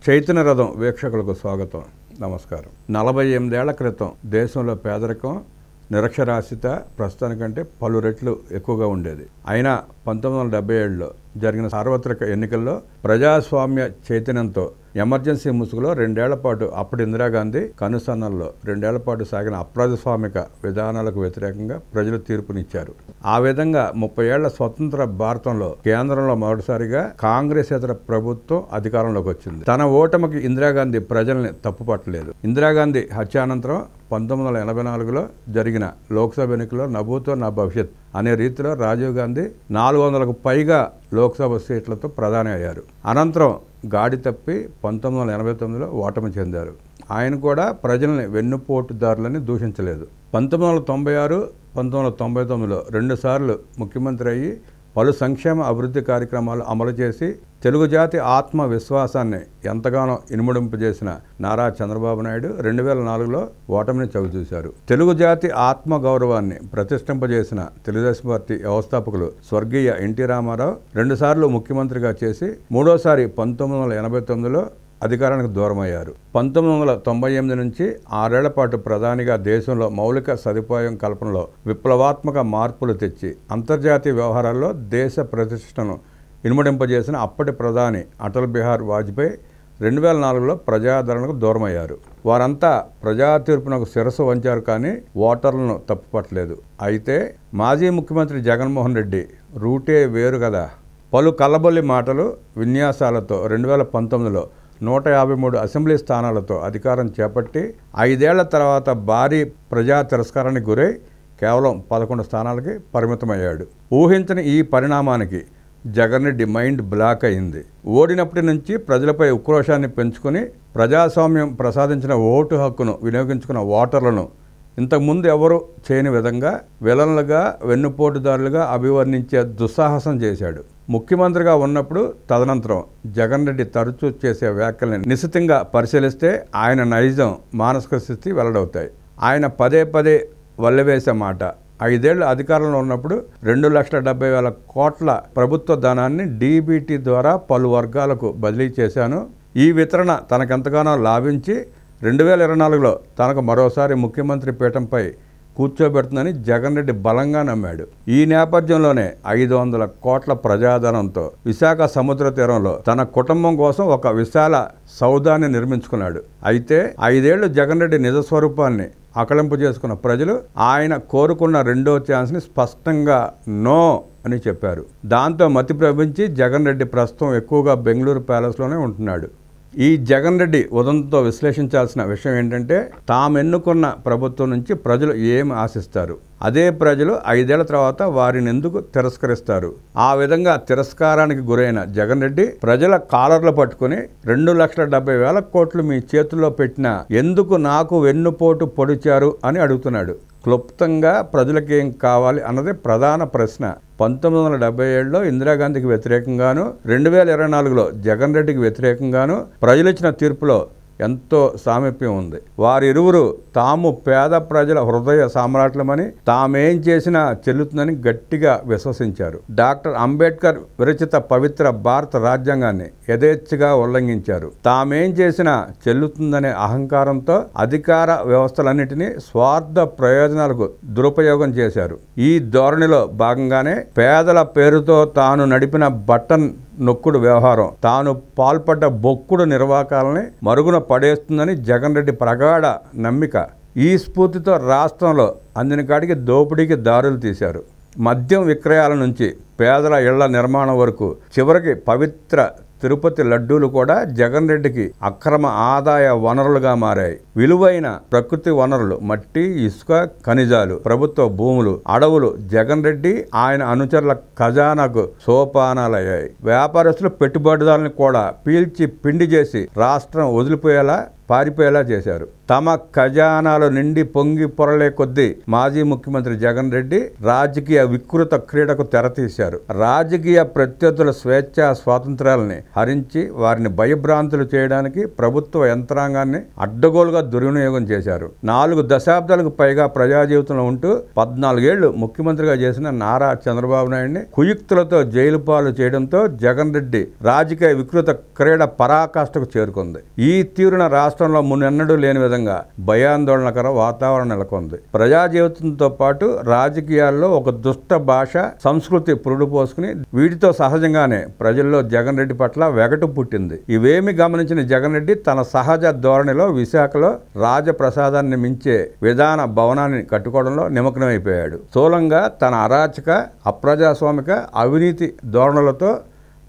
చైతన్య రథం వీక్షకులకు స్వాగతం, నమస్కారం. 48 ఏళ్ల క్రితం దేశంలో పేదరికం, నిరక్షరాస్యత ప్రస్తుతానికంటే పలు రెట్లు ఎక్కువగా ఉండేది. అయినా 1977లో జరిగిన సార్వత్రిక ఎన్నికల్లో ప్రజాస్వామ్య చైతన్యంతో ఎమర్జెన్సీ ముసుగులో 2 ఏళ్ల పాటు అప్పటి ఇందిరాగాంధీ కనుసన్నల్లో 2 ఏళ్ల పాటు సాగిన అప్రజాస్వామిక విధానాలకు వ్యతిరేకంగా ప్రజలు తీర్పునిచ్చారు. ఆ విధంగా 30 ఏళ్ల స్వతంత్ర భారతంలో కేంద్రంలో మొదటిసారిగా కాంగ్రెసేతర ప్రభుత్వం అధికారంలోకి వచ్చింది. తన ఓటమికి ఇందిరాగాంధీ ప్రజల్ని తప్పుపట్టలేదు. ఇందిరాగాంధీ హత్యానంతరం 1984లో జరిగిన లోక్సభ ఎన్నికల్లో నభూతో నా భవిష్యత్ అనే రీతిలో రాజీవ్ గాంధీ 400కు పైగా లోక్సభ సీట్లతో ప్రధాని అయ్యారు. అనంతరం గాడి తప్పి 1989లో ఓటమి చెందారు. ఆయన కూడా ప్రజల్ని వెన్నుపోటుదారులని దూషించలేదు. 1996, 1999లో 2 సార్లు ముఖ్యమంత్రి అయ్యి పలు సంక్షేమ అభివృద్ధి కార్యక్రమాలు అమలు చేసి తెలుగు జాతి ఆత్మవిశ్వాసాన్ని ఎంతగానో ఇనుమడింపజేసిన నారా చంద్రబాబు నాయుడు 2004లో ఓటమిని చవిచూశారు. తెలుగు జాతి ఆత్మ గౌరవాన్ని ప్రతిష్ఠింపజేసిన తెలుగుదేశం పార్టీ వ్యవస్థాపకులు స్వర్గీయ ఎన్టీ రామారావు 2 సార్లు ముఖ్యమంత్రిగా చేసి మూడోసారి 1989లో అధికారానికి దూరమయ్యారు. 1998 నుంచి 6 ఏళ్ల పాటు ప్రధానిగా దేశంలో మౌలిక సదుపాయం కల్పనలో విప్లవాత్మక మార్పులు తెచ్చి అంతర్జాతీయ వ్యవహారాల్లో దేశ ప్రతిష్టను ఇనుమడింపజేసిన అప్పటి ప్రధాని అటల్ బిహారీ వాజ్పేయి 2004లో ప్రజాదరణకు దూరమయ్యారు. వారంతా ప్రజా తీర్పునకు శిరస్సు వంచారు, కానీ ఓటర్లను తప్పుపట్టలేదు. అయితే మాజీ ముఖ్యమంత్రి జగన్మోహన్ రెడ్డి రూటే వేరు కదా. పలు కల్లబొల్లి మాటలు, విన్యాసాలతో 2019లో 153 అసెంబ్లీ స్థానాలతో అధికారం చేపట్టి 5 ఏళ్ల తర్వాత భారీ ప్రజా తిరస్కారానికి గురై కేవలం 11 స్థానాలకి పరిమితమయ్యాడు. ఊహించని ఈ పరిణామానికి జగన్ రెడ్డి మైండ్ బ్లాక్ అయింది. ఓడినప్పటి నుంచి ప్రజలపై ఉక్రోషాన్ని పెంచుకుని ప్రజాస్వామ్యం ప్రసాదించిన ఓటు హక్కును వినియోగించుకున్న ఓటర్లను ఇంతకుముందు ఎవరు చేయని విధంగా విలన్లుగా, వెన్నుపోటుదారులుగా అభివర్ణించే దుస్సాహసం చేశాడు. ముఖ్యమంత్రిగా ఉన్నప్పుడు తదనంతరం జగన్ రెడ్డి తరచూ చేసే వ్యాఖ్యల్ని నిశితంగా పరిశీలిస్తే ఆయన నైజం, మానసిక స్థితి వెల్లడవుతాయి. ఆయన పదే పదే వల్లెవేసే మాట, 5 ఏళ్లు అధికారంలో ఉన్నప్పుడు 2,70,000 కోట్ల ప్రభుత్వ ధనాన్ని డీబీటీ ద్వారా పలు వర్గాలకు బదిలీ చేశాను. ఈ వితరణ తనకెంతగానో లాభించి 2024లో తనకు మరోసారి ముఖ్యమంత్రి పీఠంపై కూర్చోబెడుతుందని జగన్ రెడ్డి బలంగా నమ్మాడు. ఈ నేపథ్యంలోనే 500 కోట్ల ప్రజాధనంతో విశాఖ సముద్ర తీరంలో తన కుటుంబం కోసం ఒక విశాల సౌధాన్ని నిర్మించుకున్నాడు. అయితే 5 ఏళ్లు జగన్ రెడ్డి నిజస్వరూపాన్ని అకలింపు చేసుకున్న ప్రజలు ఆయన కోరుకున్న 2వ ఛాన్స్ని స్పష్టంగా నో అని చెప్పారు. దాంతో మతి భ్రమించి జగన్ రెడ్డి ప్రస్తుతం ఎక్కువగా బెంగళూరు ప్యాలెస్లోనే ఉంటున్నాడు. ఈ జగన్ రెడ్డి ఉదంతంతో విశ్లేషించాల్సిన విషయం ఏంటంటే, తామెన్నుకున్న ప్రభుత్వం నుంచి ప్రజలు ఏమి ఆశిస్తారు, అదే ప్రజలు 5 ఏళ్ల తర్వాత వారిని ఎందుకు తిరస్కరిస్తారు. ఆ విధంగా తిరస్కారానికి గురైన జగన్ రెడ్డి ప్రజల కాలర్లు పట్టుకుని 2,70,000 కోట్లు మీ చేతుల్లో పెట్టినా ఎందుకు నాకు వెన్నుపోటు పొడిచారు అని అడుగుతున్నాడు. క్లుప్తంగా ప్రజలకేం కావాలి అన్నది ప్రధాన ప్రశ్న. 1977లో ఇందిరాగాంధీకి వ్యతిరేకంగాను, 2024లో జగన్ రెడ్డికి వ్యతిరేకంగాను ప్రజలిచ్చిన తీర్పులో ఎంతో సామీప్యం ఉంది. వారిరువురు తాము పేద ప్రజల హృదయ సామ్రాట్లమని, తామేం చేసినా చెల్లుతుందని గట్టిగా విశ్వసించారు. డాక్టర్ అంబేద్కర్ విరచిత పవిత్ర భారత రాజ్యాంగాన్ని యథేచ్ఛగా ఉల్లంఘించారు. తామేం చేసినా చెల్లుతుందనే అహంకారంతో అధికార వ్యవస్థలన్నిటినీ స్వార్థ ప్రయోజనాలకు దురుపయోగం చేశారు. ఈ ధోరణిలో భాగంగానే పేదల పేరుతో తాను నడిపిన బటన్ నొక్కుడు వ్యవహారం తాను పాల్పడ్డ బొక్కుడు నిర్వాకాలని మరుగున పడేస్తుందని జగన్ రెడ్డి ప్రగాఢ నమ్మిక. ఈ స్ఫూర్తితో రాష్ట్రంలో అందిన కాడికి దోపిడీకి దారులు తీశారు. మద్యం విక్రయాల నుంచి పేదల ఇళ్ల నిర్మాణం వరకు, చివరికి పవిత్ర తిరుపతి లడ్డూలు కూడా జగన్ రెడ్డికి అక్రమ ఆదాయ వనరులుగా మారాయి. విలువైన ప్రకృతి వనరులు, మట్టి, ఇసుక, ఖనిజాలు, ప్రభుత్వ భూములు, అడవులు జగన్ రెడ్డి ఆయన అనుచరుల ఖజానాకు సోపానాలయ్యాయి. వ్యాపారస్తులు పెట్టుబడిదారులను కూడా పీల్చి పిండి చేసి రాష్ట్రం వదిలిపోయేలా, పారిపోయేలా చేశారు. తమ ఖజానాలు నిండి పొంగి పొరలే కొద్దీ మాజీ ముఖ్యమంత్రి జగన్ రెడ్డి రాజకీయ వికృత క్రీడకు తెరతీశారు. రాజకీయ ప్రత్యర్థుల స్వేచ్ఛా స్వాతంత్రాలని హరించి వారిని భయభ్రాంతులు చేయడానికి ప్రభుత్వ యంత్రాంగాన్ని అడ్డగోలుగా దుర్వినియోగం చేశారు. 4 దశాబ్దాలకు పైగా ప్రజా జీవితంలో ఉంటూ 14 ఏళ్లు ముఖ్యమంత్రిగా చేసిన నారా చంద్రబాబు నాయుడిని కుయుక్తులతో జైలు పాలు చేయడంతో జగన్ రెడ్డి రాజకీయ వికృత క్రీడ పరాకాష్ఠకు చేరుకుంది. ఈ తీరున రాష్ట్రంలో మున్నెన్నడూ లేని విధంగా భయాందోళనకర వాతావరణం నెలకొంది. ప్రజా జీవితంతో పాటు రాజకీయాల్లో ఒక దుష్ట భాష సంస్కృతి పురుడు పోసుకుని వీటితో సహజంగానే ప్రజల్లో జగన్ రెడ్డి పట్ల వెగటు పుట్టింది. ఇవేమి గమనించిన జగన్ రెడ్డి తన సహజ ధోరణిలో విశాఖలో రాజప్రసాదాన్ని మించే విధాన భవనాన్ని కట్టుకోవడంలో నిమగ్నమైపోయాడు. స్థూలంగా తన అరాచక అప్రజాస్వామిక అవినీతి ధోరణులతో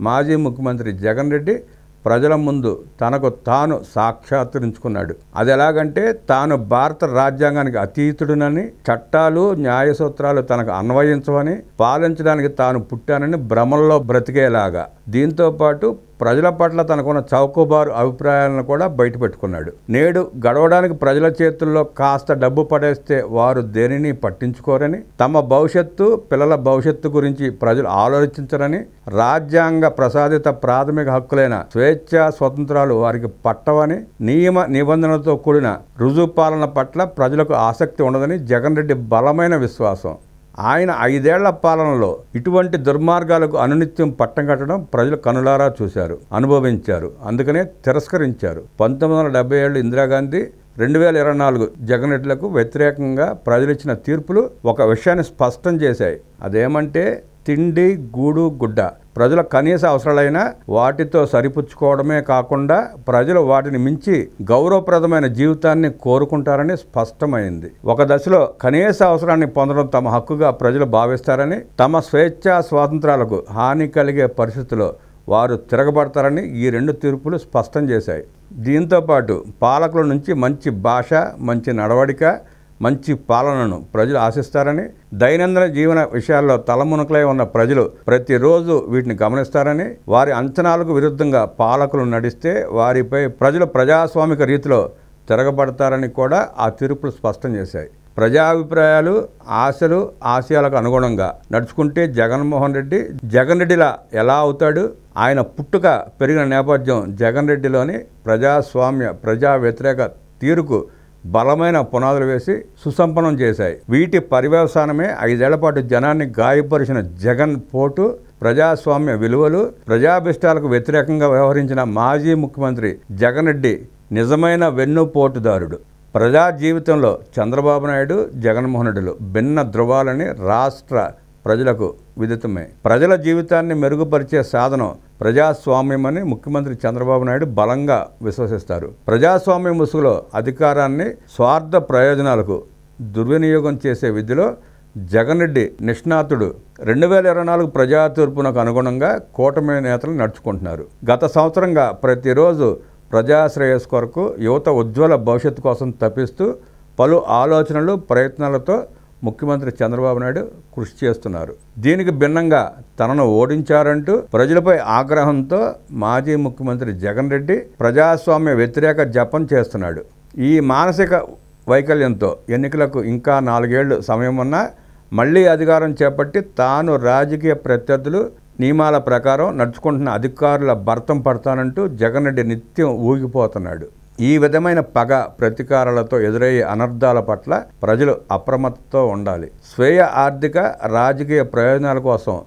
మాజీ ముఖ్యమంత్రి జగన్ రెడ్డి ప్రజల ముందు తనకు తాను సాక్షాత్కరించుకున్నాడు. అది ఎలాగంటే తాను భారత రాజ్యాంగానికి అతీతుడునని, చట్టాలు న్యాయ సూత్రాలు తనకు అన్వయించవని, పాలించడానికి తాను పుట్టానని భ్రమల్లో బ్రతికేలాగా. దీంతో పాటు ప్రజల పట్ల తనకున్న చౌకబారు అభిప్రాయాలను కూడా బయటపెట్టుకున్నాడు. నేడు గడవడానికి ప్రజల చేతుల్లో కాస్త డబ్బు పడేస్తే వారు దేనిని పట్టించుకోరని, తమ భవిష్యత్తు పిల్లల భవిష్యత్తు గురించి ప్రజలు ఆలోచించరని, రాజ్యాంగ ప్రసాదిత ప్రాథమిక హక్కులైన స్వేచ్ఛ స్వతంత్రాలు వారికి పట్టవని, నియమ నిబంధనలతో కూడిన రుజుపాలన పట్ల ప్రజలకు ఆసక్తి ఉండదని జగన్ రెడ్డి బలమైన విశ్వాసం. ఆయన 5 ఏళ్ల పాలనలో ఇటువంటి దుర్మార్గాలకు అనునిత్యం పట్టం కట్టడం ప్రజలు కనులారా చూశారు, అనుభవించారు. అందుకనే తిరస్కరించారు. 1977 ఇందిరాగాంధీ, 2024 జగన్ రెడ్డిలకు వ్యతిరేకంగా ప్రజలిచ్చిన తీర్పులు ఒక విషయాన్ని స్పష్టం చేశాయి. అదేమంటే తిండి, గూడు, గుడ్డ ప్రజల కనీస అవసరాలైన వాటితో సరిపుచ్చుకోవడమే కాకుండా ప్రజలు వాటిని మించి గౌరవప్రదమైన జీవితాన్ని కోరుకుంటారని స్పష్టమైంది. ఒక దశలో కనీస అవసరాన్ని పొందడం తమ హక్కుగా ప్రజలు భావిస్తారని, తమ స్వేచ్ఛా స్వాతంత్రాలకు హాని కలిగే పరిస్థితుల్లో వారు తిరగబడతారని ఈ 2 తీర్పులు స్పష్టం చేశాయి. దీంతోపాటు పాలకుల నుంచి మంచి భాష, మంచి నడవడిక, మంచి పాలనను ప్రజలు ఆశిస్తారని, దైనందిన జీవన విషయాల్లో తలమునకలై ఉన్న ప్రజలు ప్రతిరోజు వీటిని గమనిస్తారని, వారి అంచనాలకు విరుద్ధంగా పాలకులు నడిస్తే వారిపై ప్రజలు ప్రజాస్వామిక రీతిలో తిరగబడతారని కూడా ఆ తీర్పులు స్పష్టం చేశాయి. ప్రజాభిప్రాయాలు, ఆశలు, ఆశయాలకు అనుగుణంగా నడుచుకుంటే జగన్మోహన్ రెడ్డి జగన్ రెడ్డిలా ఎలా అవుతాడు? ఆయన పుట్టుక పెరిగిన నేపథ్యం జగన్ రెడ్డిలోని ప్రజాస్వామ్య ప్రజా వ్యతిరేక తీరుకు బలమైన పునాదులు వేసి సుసంపన్నం చేశాయి. వీటి పర్యవసానమే 5 ఏళ్ల పాటు జనాన్ని గాయపరిచిన జగన్ పోటు, ప్రజాస్వామ్య విలువలు, ప్రజాభిష్టాలకు వ్యతిరేకంగా వ్యవహరించిన మాజీ ముఖ్యమంత్రి జగన్ రెడ్డి నిజమైన వెన్నుపోటుదారుడు. ప్రజా జీవితంలో చంద్రబాబు నాయుడు, జగన్మోహన్ రెడ్డిలు భిన్న ధృవాలని రాష్ట్ర ప్రజలకు విదితమే. ప్రజల జీవితాన్ని మెరుగుపరిచే సాధనం ప్రజాస్వామ్యమని ముఖ్యమంత్రి చంద్రబాబు నాయుడు బలంగా విశ్వసిస్తారు. ప్రజాస్వామ్య ముసుగులో అధికారాన్ని స్వార్థ ప్రయోజనాలకు దుర్వినియోగం చేసే విధిలో జగన్ రెడ్డి నిష్ణాతుడు. 2024 ప్రజా తీర్పునకు అనుగుణంగా కూటమి నేతలు నడుచుకుంటున్నారు. గత సంవత్సరంగా ప్రతిరోజు ప్రజాశ్రేయస్ కొరకు యువత ఉజ్వల భవిష్యత్తు కోసం తప్పిస్తూ పలు ఆలోచనలు, ప్రయత్నాలతో ముఖ్యమంత్రి చంద్రబాబు నాయుడు కృషి చేస్తున్నారు. దీనికి భిన్నంగా తనను ఓడించారంటూ ప్రజలపై ఆగ్రహంతో మాజీ ముఖ్యమంత్రి జగన్ రెడ్డి ప్రజాస్వామ్య వ్యతిరేక జపం చేస్తున్నాడు. ఈ మానసిక వైకల్యంతో ఎన్నికలకు ఇంకా 4 ఏళ్లు సమయం ఉన్నా మళ్లీ అధికారం చేపట్టి తాను రాజకీయ ప్రత్యర్థులు నియమాల ప్రకారం నడుచుకుంటున్న అధికారుల భర్తం పడతానంటూ జగన్ రెడ్డి నిత్యం ఊగిపోతున్నాడు. ఈ విధమైన పగ, ప్రతీకారాలతో ఎదురయ్యే అనర్థాల పట్ల ప్రజలు అప్రమత్తతో ఉండాలి. స్వీయ ఆర్థిక, రాజకీయ ప్రయోజనాల కోసం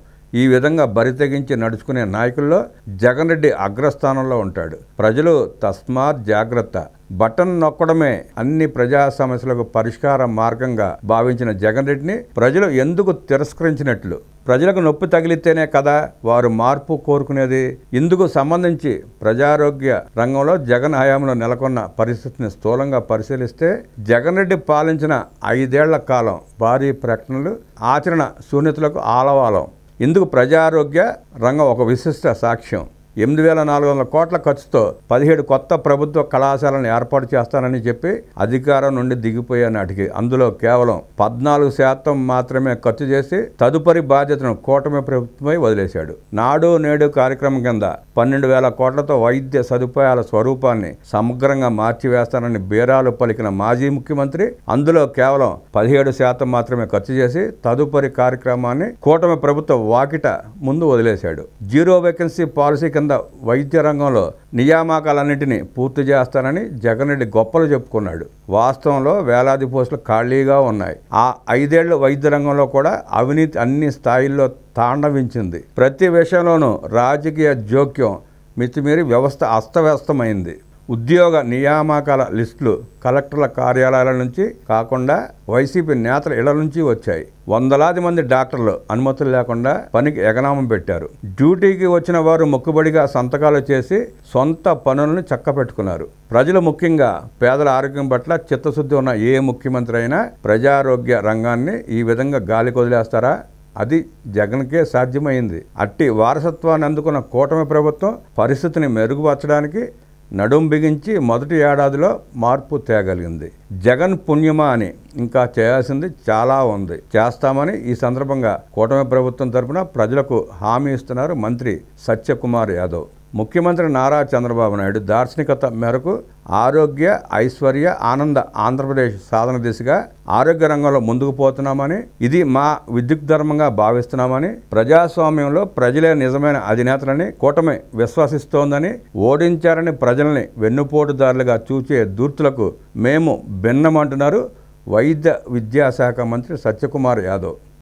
ఈ విధంగా బరితెగించి నడుచుకునే నాయకుల్లో జగన్ రెడ్డి అగ్రస్థానంలో ఉంటాడు. ప్రజలు తస్మాత్ జాగ్రత్త. బటన్ నొక్కడమే అన్ని ప్రజా సమస్యలకు పరిష్కార మార్గంగా భావించిన జగన్ రెడ్డిని ప్రజలు ఎందుకు తిరస్కరించినట్లు? ప్రజలకు నొప్పి తగిలితేనే కదా వారు మార్పు కోరుకునేది. ఇందుకు సంబంధించి ప్రజారోగ్య రంగంలో జగన్ హయాంలో నెలకొన్న పరిస్థితిని స్థూలంగా పరిశీలిస్తే జగన్ రెడ్డి పాలించిన 5 ఏళ్ల కాలం భారీ ప్రకటనలు, ఆచరణ శూన్యతలకు ఆలవాలం. ఇందుకు ప్రజారోగ్య రంగం ఒక విశిష్ట సాక్ష్యం. 8,400 కోట్ల ఖర్చుతో 17 కొత్త ప్రభుత్వ కళాశాలను ఏర్పాటు చేస్తానని చెప్పి అధికారం నుండి దిగిపోయే నాటికి అందులో కేవలం 14% మాత్రమే ఖర్చు చేసి తదుపరి బాధ్యతను కూటమి ప్రభుత్వమై వదిలేశాడు. నాడు నేడు కార్యక్రమం కింద 12,000 కోట్లతో వైద్య సదుపాయాల స్వరూపాన్ని సమగ్రంగా మార్చివేస్తానని బీరాలు పలికిన మాజీ ముఖ్యమంత్రి అందులో కేవలం 17% మాత్రమే ఖర్చు చేసి తదుపరి కార్యక్రమాన్ని కూటమి ప్రభుత్వ వాకిట ముందు వదిలేశాడు. జీరో వేకెన్సీ పాలసీ కింద వైద్య రంగంలో నియామకాలన్నింటినీ పూర్తి చేస్తానని జగన్ రెడ్డి గొప్పలు చెప్పుకున్నాడు. వాస్తవంలో వేలాది పోస్టులు ఖాళీగా ఉన్నాయి. ఆ 5 ఏళ్ల వైద్య రంగంలో కూడా అవినీతి అన్ని స్థాయిల్లో తాండవించింది. ప్రతి విషయంలోనూ రాజకీయ జోక్యం మితిమీరి వ్యవస్థ అస్తవ్యస్తమైంది. ఉద్యోగ నియామకాల లిస్టులు కలెక్టర్ల కార్యాలయాల నుంచి కాకుండా వైసీపీ నేతల ఇళ్ల నుంచి వచ్చాయి. వందలాది మంది డాక్టర్లు అనుమతులు లేకుండా పనికి ఎగనామం పెట్టారు. డ్యూటీకి వచ్చిన వారు మొక్కుబడిగా సంతకాలు చేసి సొంత పనులను చక్కపెట్టుకున్నారు. ప్రజలు ముఖ్యంగా పేదల ఆరోగ్యం పట్ల చిత్తశుద్ధి ఉన్న ఏ ముఖ్యమంత్రి అయినా ప్రజారోగ్య రంగాన్ని ఈ విధంగా గాలికి వదిలేస్తారా? అది జగన్కే సాధ్యమైంది. అట్టి వారసత్వాన్ని అందుకున్న కూటమి ప్రభుత్వం పరిస్థితిని మెరుగుపరచడానికి నడుం బిగించి మొదటి ఏడాదిలో మార్పు తేగలిగింది. జగన్ పుణ్యమా అని ఇంకా చేయాల్సింది చాలా ఉంది. చేస్తామని ఈ సందర్భంగా కూటమి ప్రభుత్వం తరపున ప్రజలకు హామీ ఇస్తున్నారు మంత్రి సత్యకుమార్ యాదవ్. ముఖ్యమంత్రి నారా చంద్రబాబు నాయుడు దార్శనికత మేరకు ఆరోగ్య ఐశ్వర్య ఆనంద ఆంధ్రప్రదేశ్ సాధన దిశగా ఆరోగ్య రంగంలో ముందుకు పోతున్నామని, ఇది మా విద్యుక్ధర్మంగా భావిస్తున్నామని, ప్రజాస్వామ్యంలో ప్రజలే నిజమైన అధినేతలని కూటమి విశ్వసిస్తోందని, ఓడించారని ప్రజల్ని వెన్నుపోటుదారులుగా చూచే దూర్తులకు మేము భిన్నమంటున్నారు వైద్య విద్యాశాఖ మంత్రి సత్యకుమార్ యాదవ్.